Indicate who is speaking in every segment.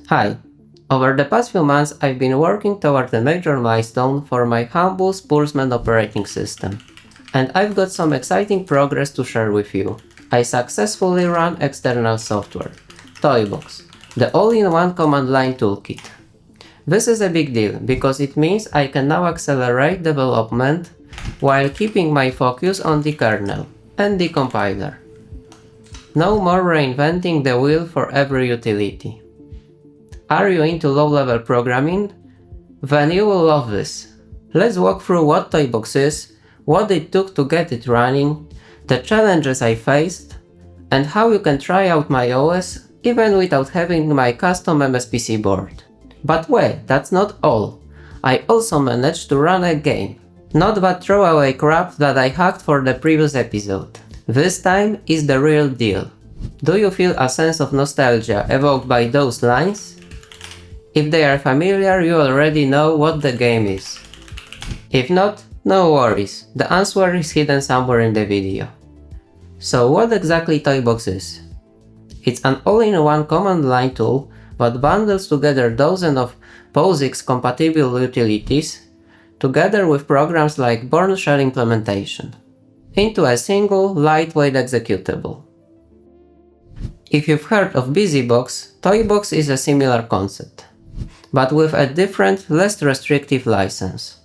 Speaker 1: Hi! Over the past few months, I've been working toward a major milestone for my humble Spursman operating system. And I've got some exciting progress to share with you. I successfully ran external software, Toybox, the all-in-one command line toolkit. This is a big deal because it means I can now accelerate development while keeping my focus on the kernel and the compiler. No more reinventing the wheel for every utility. Are you into low-level programming? Then you will love this. Let's walk through what Toybox is, what it took to get it running, the challenges I faced, and how you can try out my OS even without having my custom Emez PC board. But wait, that's not all. I also managed to run a game. Not that throwaway crap that I hacked for the previous episode. This time is the real deal. Do you feel a sense of nostalgia evoked by those lines? If they are familiar, you already know what the game is. If not, no worries, the answer is hidden somewhere in the video. So what exactly Toybox is? It's an all-in-one command line tool that bundles together dozens of POSIX compatible utilities, together with programs like Bourne Shell implementation, into a single, lightweight executable. If you've heard of BusyBox, Toybox is a similar concept, but with a different, less restrictive license.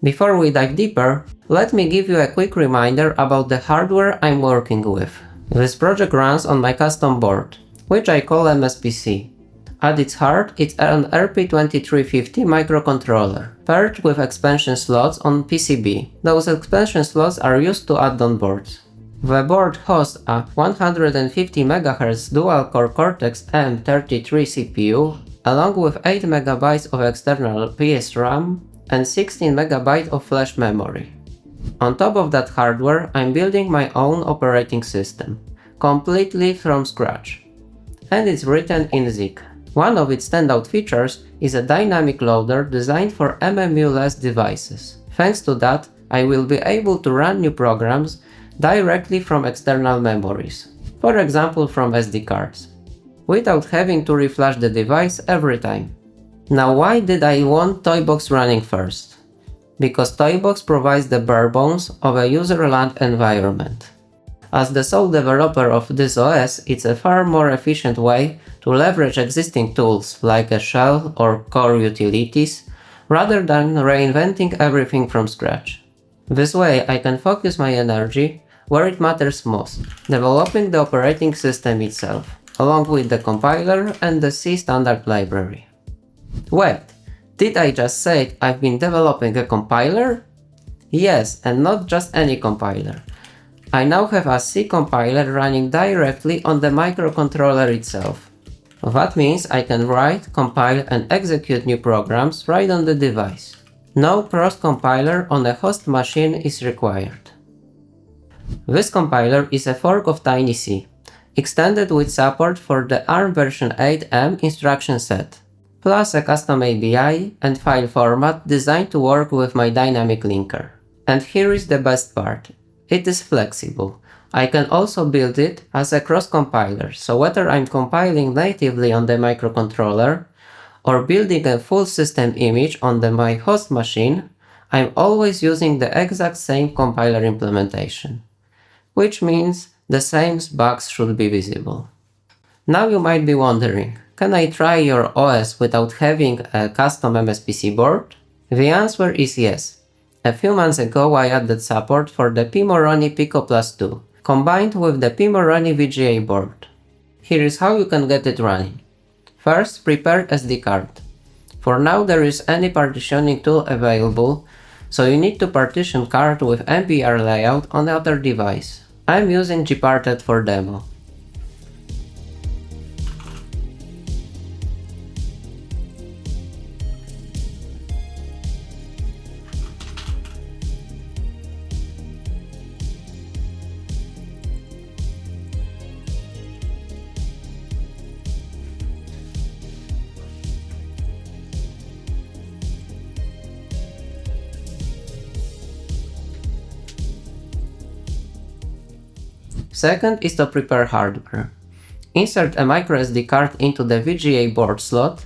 Speaker 1: Before we dive deeper, let me give you a quick reminder about the hardware I'm working with. This project runs on my custom board, which I call Emez PC. At its heart, it's an RP2350 microcontroller, paired with expansion slots on PCB. Those expansion slots are used to add on boards. The board hosts a 150 MHz dual-core Cortex-M T32 CPU, along with 8 MB of external PSRAM and 16 MB of flash memory. On top of that hardware, I'm building my own operating system, completely from scratch. And it's written in Zig. One of its standout features is a dynamic loader designed for MMU-less devices. Thanks to that, I will be able to run new programs directly from external memories, for example from SD cards, without having to reflash the device every time. Now, why did I want Toybox running first? Because Toybox provides the bare bones of a user-land environment. As the sole developer of this OS, it's a far more efficient way to leverage existing tools like a shell or core utilities, rather than reinventing everything from scratch. This way, I can focus my energy where it matters most, developing the operating system itself, along with the compiler and the C standard library. Wait, did I just say I've been developing a compiler? Yes, and not just any compiler. I now have a C compiler running directly on the microcontroller itself. That means I can write, compile and execute new programs right on the device. No cross-compiler on a host machine is required. This compiler is a fork of TinyC, extended with support for the ARMv8-M instruction set, plus a custom ABI and file format designed to work with my dynamic linker. And here is the best part. It is flexible. I can also build it as a cross-compiler, so whether I'm compiling natively on the microcontroller or building a full system image on my host machine, I'm always using the exact same compiler implementation, which means the same bugs should be visible. Now you might be wondering, can I try your OS without having a custom Emez PC board? The answer is yes. A few months ago I added support for the Pimoroni Pico Plus 2, combined with the Pimoroni VGA board. Here is how you can get it running. First, prepare SD card. For now there is any partitioning tool available, so you need to partition card with MBR layout on other device. I'm using gparted for demo. Second is to prepare hardware. Insert a microSD card into the VGA board slot.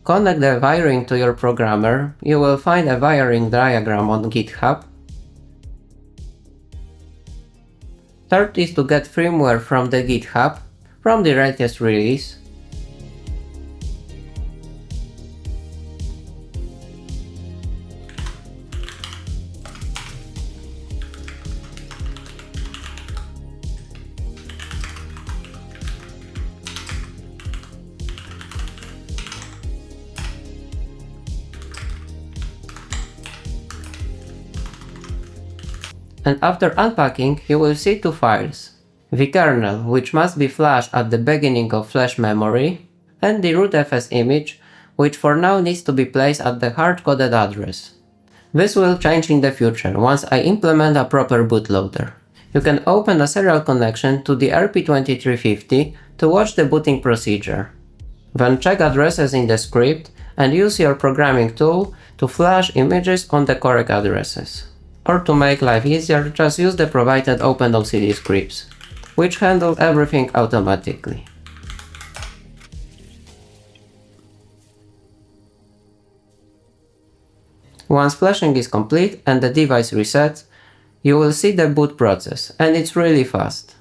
Speaker 1: Connect the wiring to your programmer. You will find a wiring diagram on GitHub. Third is to get firmware from the GitHub, from the latest release. And after unpacking, you will see two files. The kernel, which must be flashed at the beginning of flash memory, and the rootfs image, which for now needs to be placed at the hard-coded address. This will change in the future once I implement a proper bootloader. You can open a serial connection to the RP2350 to watch the booting procedure. Then check addresses in the script and use your programming tool to flash images on the correct addresses. Or to make life easier, just use the provided OpenOCD scripts, which handle everything automatically. Once flashing is complete and the device resets, you will see the boot process, and it's really fast.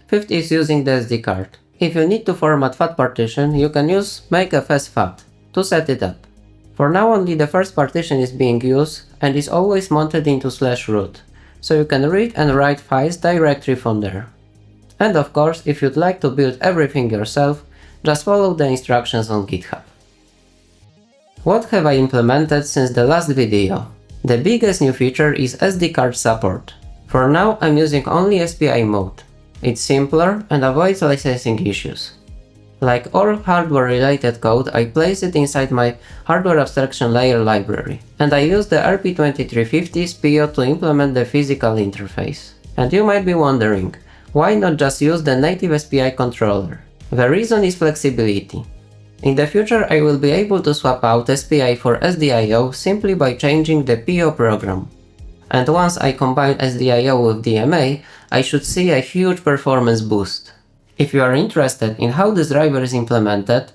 Speaker 1: Fifth is using the SD card. If you need to format FAT partition, you can use makefsFAT to set it up. For now only the first partition is being used and is always mounted into /root, so you can read and write files directly from there. And of course, if you'd like to build everything yourself, just follow the instructions on GitHub. What have I implemented since the last video? The biggest new feature is SD card support. For now I'm using only SPI mode. It's simpler and avoids licensing issues. Like all hardware-related code, I place it inside my hardware abstraction layer library, and I use the RP2350's PO to implement the physical interface. And you might be wondering, why not just use the native SPI controller? The reason is flexibility. In the future I will be able to swap out SPI for SDIO simply by changing the PO program. And once I combine SDIO with DMA, I should see a huge performance boost. If you are interested in how this driver is implemented,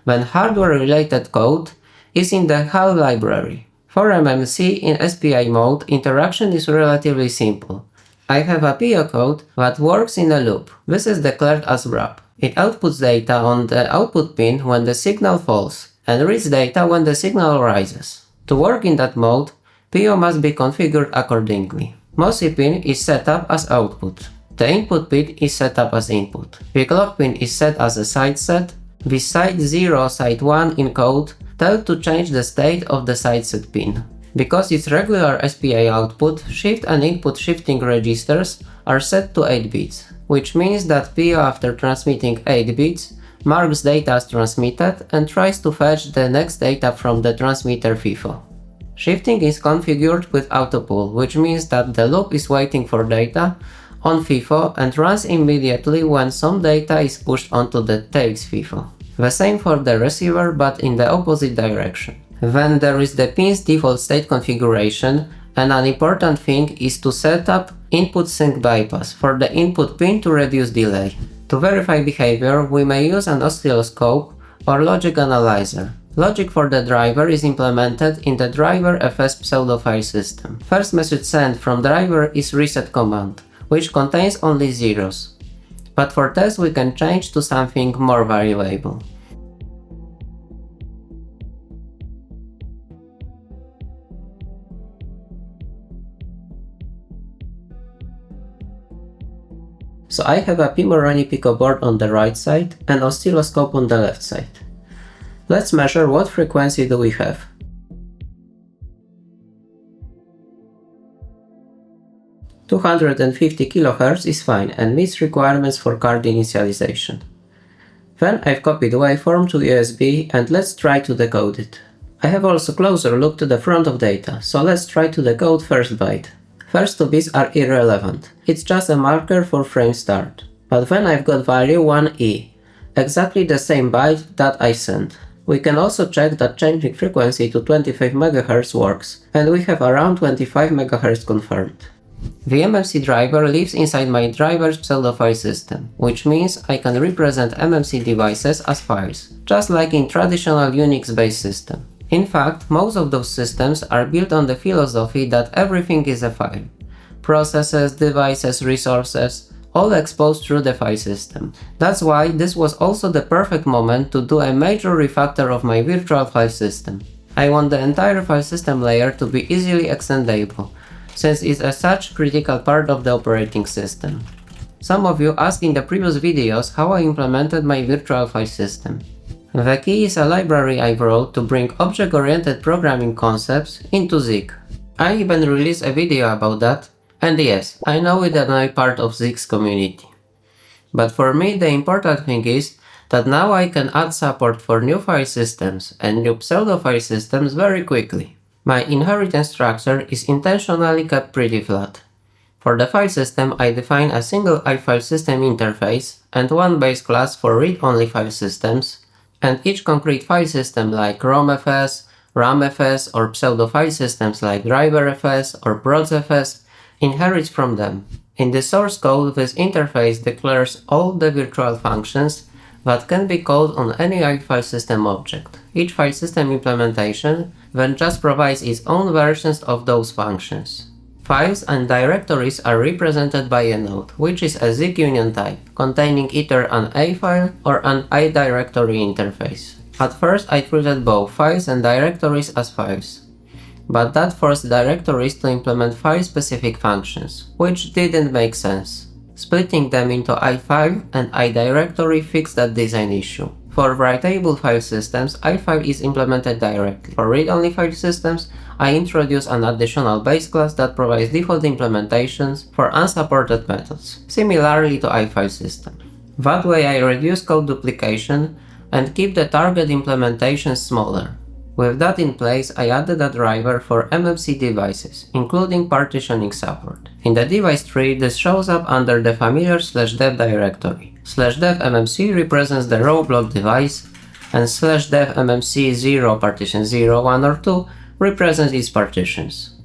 Speaker 1: then hardware-related code is in the HAL library. For MMC in SPI mode, interaction is relatively simple. I have a PO code that works in a loop. This is declared as wrap. It outputs data on the output pin when the signal falls, and reads data when the signal rises. To work in that mode, PO must be configured accordingly. MOSI pin is set up as output. The input pin is set up as input. The clock pin is set as a side set. The side 0, side 1 in code tell to change the state of the side set pin. Because it's regular SPI output, shift and input shifting registers are set to 8 bits, which means that PO after transmitting 8 bits marks data as transmitted and tries to fetch the next data from the transmitter FIFO. Shifting is configured with autopull, which means that the loop is waiting for data on FIFO and runs immediately when some data is pushed onto the takes FIFO. The same for the receiver, but in the opposite direction. Then there is the pin's default state configuration, and an important thing is to set up input sync bypass for the input pin to reduce delay. To verify behavior, we may use an oscilloscope or logic analyzer. Logic for the driver is implemented in the driver fs pseudo file system. First message sent from driver is reset command, which contains only zeros. But for test we can change to something more variable. So I have a Pimorani Pico board on the right side and oscilloscope on the left side. Let's measure what frequency do we have. (250 kHz is fine and meets requirements for card initialization. Then I've copied waveform to USB and let's try to decode it. I have also closer look to the front of data, so let's try to decode first byte. First two bits are irrelevant, it's just a marker for frame start. But then I've got value 1e, exactly the same byte that I sent. We can also check that changing frequency to 25 MHz works, and we have around 25 MHz confirmed. The MMC driver lives inside my driver's pseudo file system, which means I can represent MMC devices as files, just like in traditional Unix-based system. In fact, most of those systems are built on the philosophy that everything is a file. Processes, devices, resources, all exposed through the file system. That's why this was also the perfect moment to do a major refactor of my virtual file system. I want the entire file system layer to be easily extendable, since it's a such critical part of the operating system. Some of you asked in the previous videos how I implemented my virtual file system. The key is a library I wrote to bring object-oriented programming concepts into Zig. I even released a video about that. And yes, I know that I'm part of Zig's community. But for me, the important thing is that now I can add support for new file systems and new pseudo file systems very quickly. My inheritance structure is intentionally kept pretty flat. For the file system, I define a single iFile system interface and one base class for read-only file systems, and each concrete file system like ROMFS, RAMFS, or pseudo file systems like driverfs or procsfs inherits from them. In the source code, this interface declares all the virtual functions that can be called on any file system object. Each file system implementation then just provides its own versions of those functions. Files and directories are represented by a node, which is a Zig union type, containing either an A file or an I directory interface. At first, I treated both files and directories as files, but that forced directories to implement file-specific functions, which didn't make sense. Splitting them into iFile and iDirectory fixed that design issue. For writable file systems, iFile is implemented directly. For read-only file systems, I introduce an additional base class that provides default implementations for unsupported methods, similarly to iFile system. That way I reduce code duplication and keep the target implementation smaller. With that in place, I added a driver for MMC devices, including partitioning support. In the device tree, this shows up under the familiar /dev directory. /dev mmc represents the raw block device, and /dev mmc 0 partition 0, 1 or 2 represents its partitions.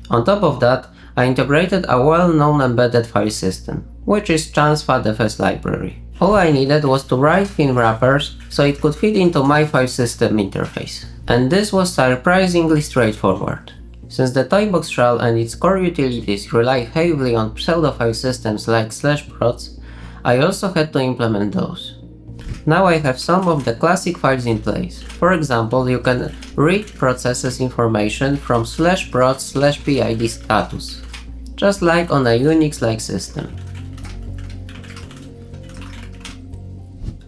Speaker 1: On top of that, I integrated a well-known embedded file system, which is Chan's FATFS library. All I needed was to write thin wrappers so it could fit into my file system interface. And this was surprisingly straightforward. Since the Toybox shell and its core utilities rely heavily on pseudo file systems like /procs, I also had to implement those. Now I have some of the classic files in place. For example, you can read processes information from /procs/pid status, just like on a Unix-like system.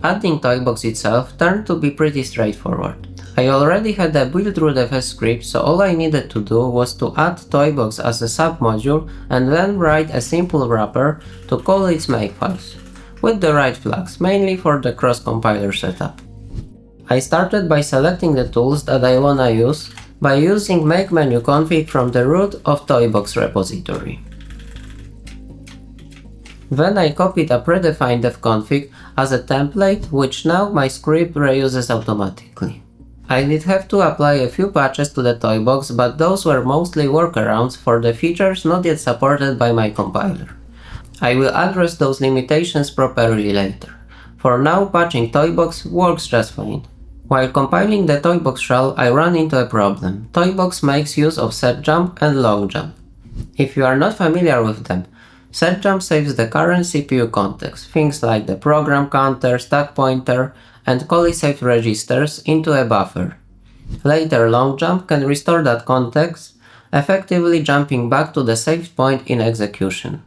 Speaker 1: Adding Toybox itself turned to be pretty straightforward. I already had a build-rootfs script, so all I needed to do was to add Toybox as a submodule and then write a simple wrapper to call its makefiles, with the right flags, mainly for the cross-compiler setup. I started by selecting the tools that I wanna use by using make menu config from the root of Toybox repository. Then I copied a predefined devconfig as a template, which now my script reuses automatically. I did have to apply a few patches to the Toybox, but those were mostly workarounds for the features not yet supported by my compiler. I will address those limitations properly later. For now, patching Toybox works just fine. While compiling the Toybox shell, I ran into a problem. Toybox makes use of setjump and longjump. If you are not familiar with them, setjump saves the current CPU context, things like the program counter, stack pointer, and call saved registers into a buffer. Later, longjump can restore that context, effectively jumping back to the saved point in execution.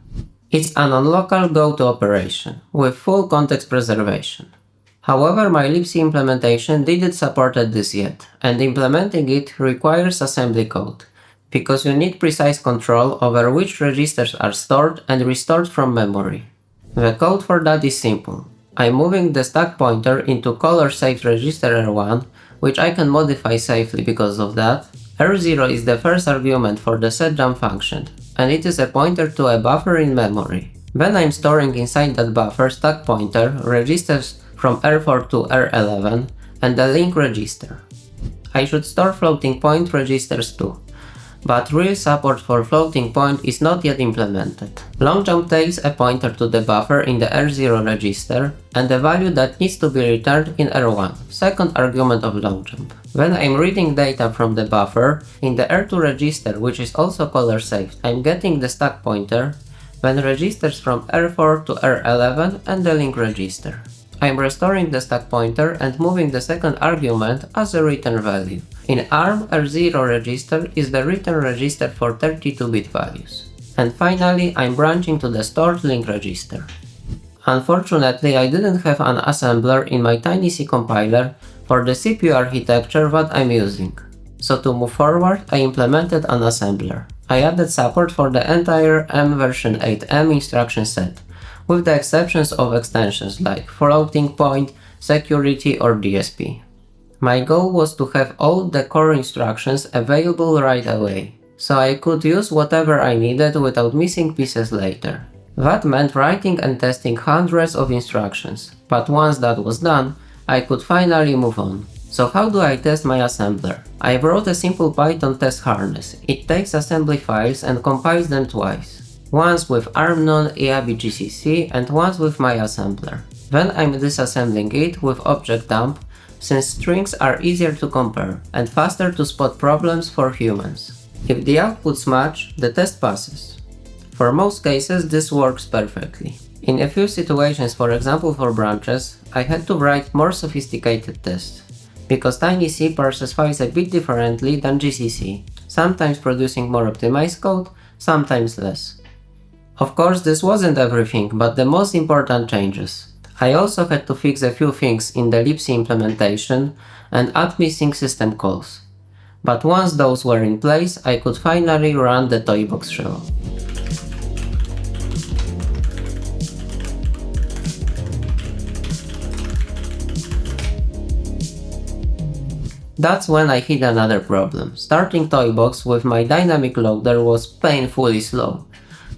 Speaker 1: It's a non-local go-to operation, with full context preservation. However, my libc implementation didn't support this yet, and implementing it requires assembly code, because you need precise control over which registers are stored and restored from memory. The code for that is simple. I'm moving the stack pointer into color saved register R1, which I can modify safely because of that. R0 is the first argument for the setjump function, and it is a pointer to a buffer in memory. Then I'm storing inside that buffer stack pointer registers from R4 to R11 and the link register. I should store floating point registers too, but real support for floating point is not yet implemented. Long jump takes a pointer to the buffer in the R0 register and the value that needs to be returned in R1, second argument of long jump. When I'm reading data from the buffer, in the R2 register, which is also color saved, I'm getting the stack pointer, then registers from R4 to R11 and the link register. I'm restoring the stack pointer and moving the second argument as a return value. In ARM, R0 register is the return register for 32-bit values. And finally, I'm branching to the stored link register. Unfortunately, I didn't have an assembler in my TinyC compiler for the CPU architecture that I'm using. So to move forward, I implemented an assembler. I added support for the entire ARMv8-M instruction set, with the exceptions of extensions like floating point, security or DSP. My goal was to have all the core instructions available right away, so I could use whatever I needed without missing pieces later. That meant writing and testing hundreds of instructions, but once that was done, I could finally move on. So how do I test my assembler? I wrote a simple Python test harness. It takes assembly files and compiles them twice. Once with armnon eabgcc and once with my assembler. Then I'm disassembling it with object dump, since strings are easier to compare and faster to spot problems for humans. If the outputs match, the test passes. For most cases, this works perfectly. In a few situations, for example for branches, I had to write more sophisticated tests, because TinyC parses files a bit differently than GCC, sometimes producing more optimized code, sometimes less. Of course, this wasn't everything, but the most important changes. I also had to fix a few things in the libc implementation and add missing system calls. But once those were in place, I could finally run the Toybox shell. That's when I hit another problem. Starting Toybox with my dynamic loader was painfully slow.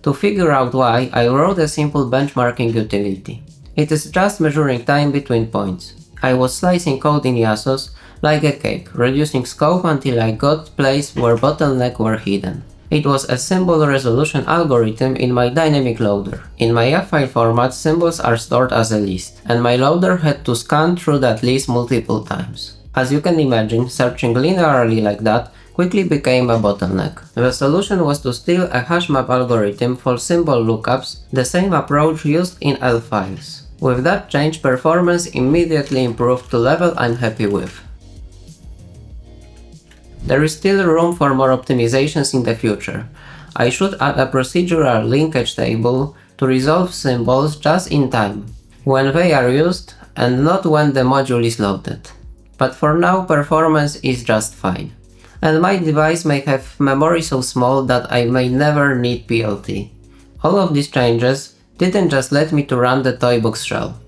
Speaker 1: To figure out why, I wrote a simple benchmarking utility. It is just measuring time between points. I was slicing code in yasos like a cake, reducing scope until I got place where bottlenecks were hidden. It was a symbol resolution algorithm in my dynamic loader. In my F file format, symbols are stored as a list, and my loader had to scan through that list multiple times. As you can imagine, searching linearly like that quickly became a bottleneck. The solution was to steal a hashmap algorithm for symbol lookups, the same approach used in ELF files. With that change, performance immediately improved to level I'm happy with. There is still room for more optimizations in the future. I should add a procedural linkage table to resolve symbols just in time, when they are used and not when the module is loaded. But for now, performance is just fine. And my device may have memory so small that I may never need PLT. All of these changes didn't just let me to run the Toybox shell.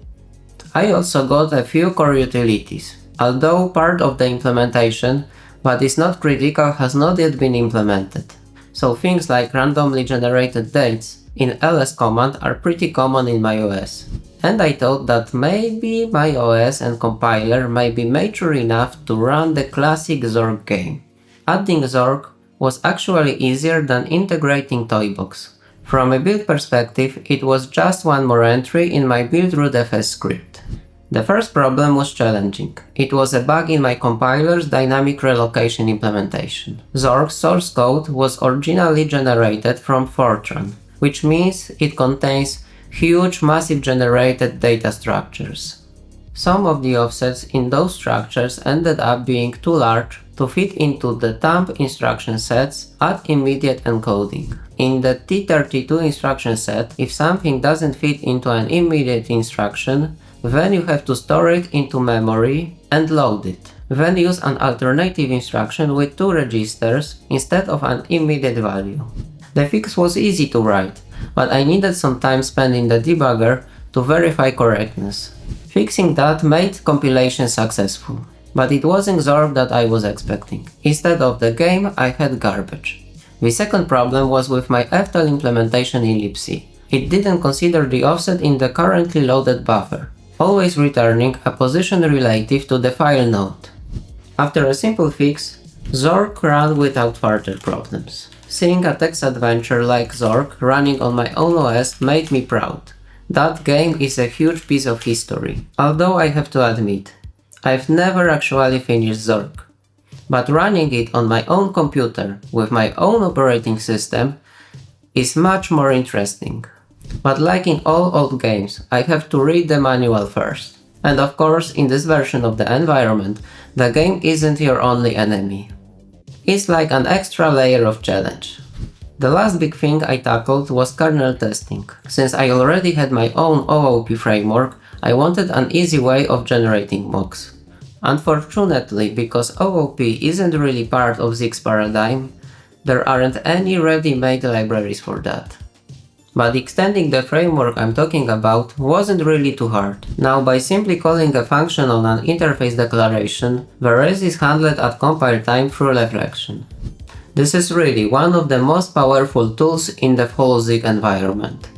Speaker 1: I also got a few core utilities, although part of the implementation, but is not critical, has not yet been implemented. So things like randomly generated dates in ls command are pretty common in my OS. And I thought that maybe my OS and compiler may be mature enough to run the classic Zork game. Adding Zork was actually easier than integrating Toybox. From a build perspective, it was just one more entry in my build-root-fs script. The first problem was challenging. It was a bug in my compiler's dynamic relocation implementation. Zork's source code was originally generated from Fortran, which means it contains huge, massive generated data structures. Some of the offsets in those structures ended up being too large to fit into the thumb instruction sets at immediate encoding. In the T32 instruction set, if something doesn't fit into an immediate instruction, then you have to store it into memory and load it. Then use an alternative instruction with two registers instead of an immediate value. The fix was easy to write, but I needed some time spent in the debugger to verify correctness. Fixing that made compilation successful, but it wasn't Zork that I was expecting. Instead of the game, I had garbage. The second problem was with my ftl implementation in libc. It didn't consider the offset in the currently loaded buffer. always returning a position relative to the file node. After a simple fix, Zork ran without further problems. Seeing a text adventure like Zork running on my own OS made me proud. That game is a huge piece of history, although I have to admit, I've never actually finished Zork. But running it on my own computer with my own operating system is much more interesting. But like in all old games, I have to read the manual first. And of course, in this version of the environment, the game isn't your only enemy. It's like an extra layer of challenge. The last big thing I tackled was kernel testing. Since I already had my own OOP framework, I wanted an easy way of generating mocks. Unfortunately, because OOP isn't really part of Zig's paradigm, there aren't any ready-made libraries for that. But extending the framework I'm talking about wasn't really too hard. Now, by simply calling a function on an interface declaration, the res is handled at compile time through reflection. This is really one of the most powerful tools in the whole Zig environment.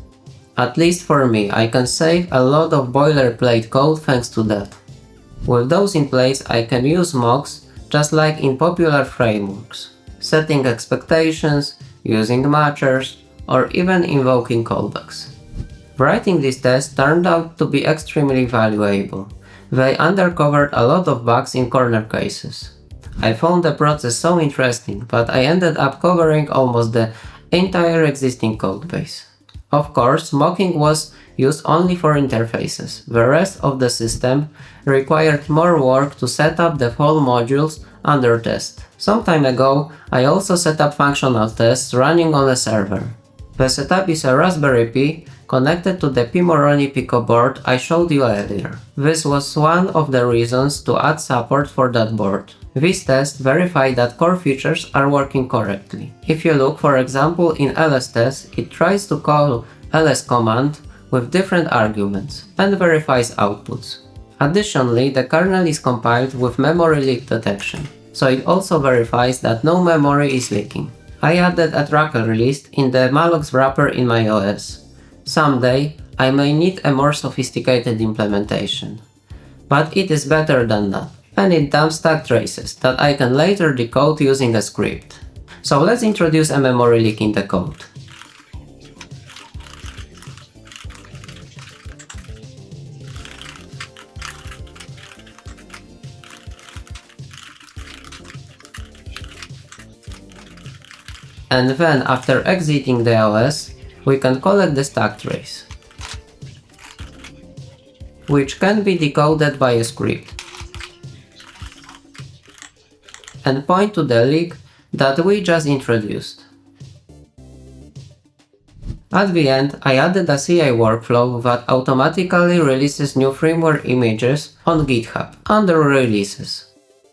Speaker 1: At least for me, I can save a lot of boilerplate code thanks to that. With those in place, I can use mocks just like in popular frameworks, setting expectations, using matchers, or even invoking callbacks. Writing this test turned out to be extremely valuable. They uncovered a lot of bugs in corner cases. I found the process so interesting that I ended up covering almost the entire existing codebase. Of course, mocking was used only for interfaces. The rest of the system required more work to set up the whole modules under test. Some time ago, I also set up functional tests running on a server. The setup is a Raspberry Pi connected to the Pimoroni Pico board I showed you earlier. This was one of the reasons to add support for that board. These tests verify that core features are working correctly. If you look, for example, in ls test, it tries to call ls command with different arguments and verifies outputs. Additionally, the kernel is compiled with memory leak detection, so it also verifies that no memory is leaking. I added a tracker list in the malloc wrapper in my OS. Someday, I may need a more sophisticated implementation. But it is better than that. And it dumps stack traces that I can later decode using a script. So let's introduce a memory leak in the code. And then, after exiting the OS, we can collect the stack trace, which can be decoded by a script, and point to the leak that we just introduced. At the end, I added a CI workflow that automatically releases new firmware images on GitHub under releases.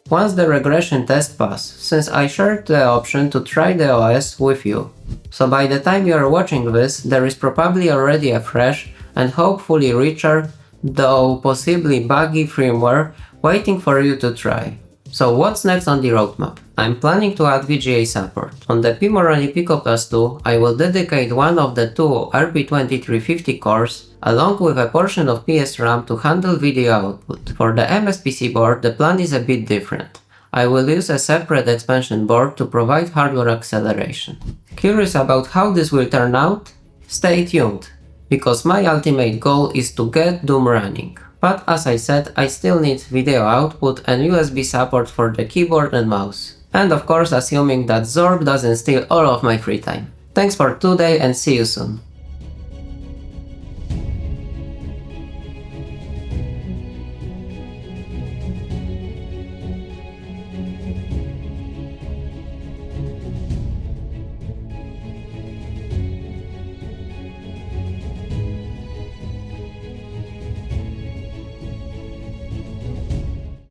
Speaker 1: Once the regression test passes, since I shared the option to try the OS with you. So by the time you are watching this, there is probably already a fresh and hopefully richer, though possibly buggy firmware waiting for you to try. So what's next on the roadmap? I'm planning to add VGA support. On the Pimoroni Pico Plus 2, I will dedicate one of the two RP2350 cores along with a portion of PS RAM to handle video output. For the Emez PC board, the plan is a bit different. I will use a separate expansion board to provide hardware acceleration. Curious about how this will turn out? Stay tuned, because my ultimate goal is to get Doom running. But as I said, I still need video output and USB support for the keyboard and mouse. And of course, assuming that Zork doesn't steal all of my free time. Thanks for today and see you soon.